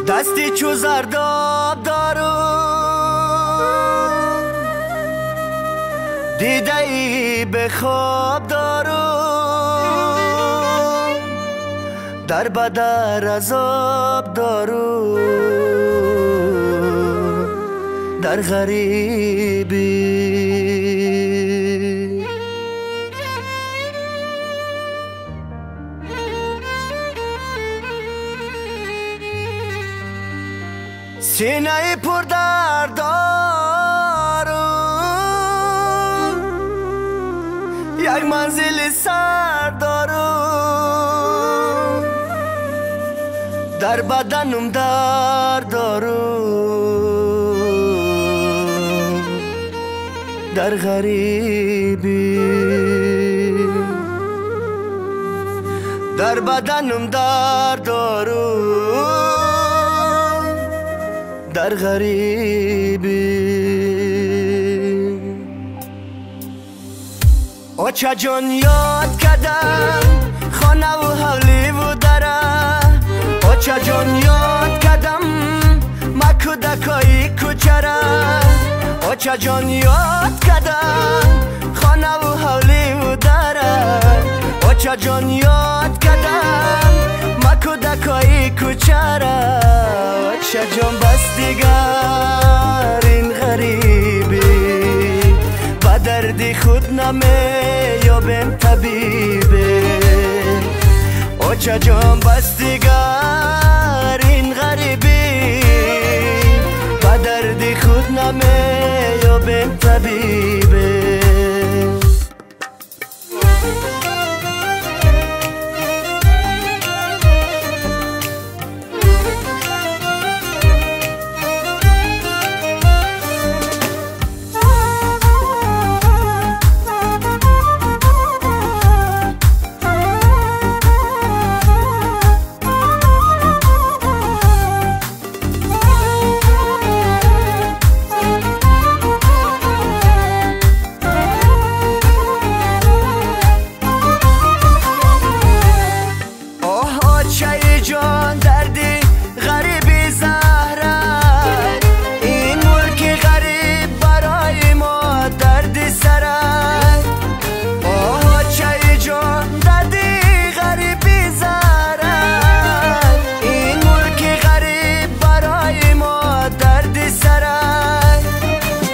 دستی چو زرداب دارو دیده ای به خواب دارو در بدر عذاب دارو در غریبی سینه پر درد دارو یک منزل سر دارو در بدنم درد دارو در غریبی در بدنم درد دارو در غریبی آچه جان یاد کردم خانه و حولی و دره آچه جان یاد کردم ما کودکای کوچره آچه جان یاد کردم خانه و حولی و دره آچه جان یاد کردم ما کودکای کوچره آچه جان بس دیگر این غریبی با درد خود نمیابم طبیبه آچه جان بس دیگر این غریبی با درد خود نمیابم طبیبه جان دردی غریبی زهره این ملک غریب برای ما دردی سره آه چای جان دردی غریبی زهره این ملک غریب برای ما دردی سره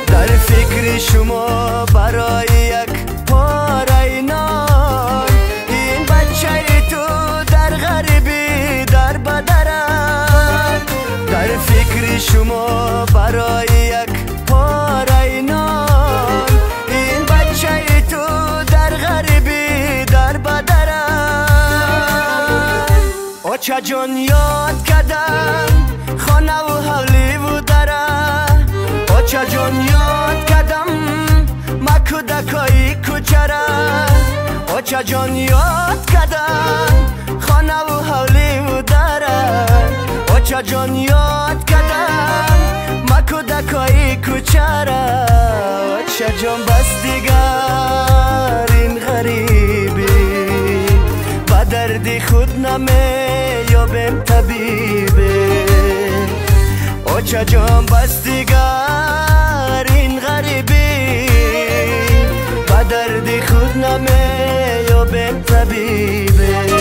در فکر شما برای یک پاره نان این بچه تو در غریبی در فکر شما برای یک پاره نان این بچه تو در غریبی در بدره آچه جان یاد کردم خانه و حولی و دره آچه جان یاد کردم ما کودکای کوچره آچه جان یاد کردم خانه و حولی و دره آچه جان یاد کردم ما کودکای کوچره آچه جان بس دیگر این غریبی با درد خود نمیابم طبیبه آچه جان بس دیگر این غریبی با درد خود نمیابم طبیبه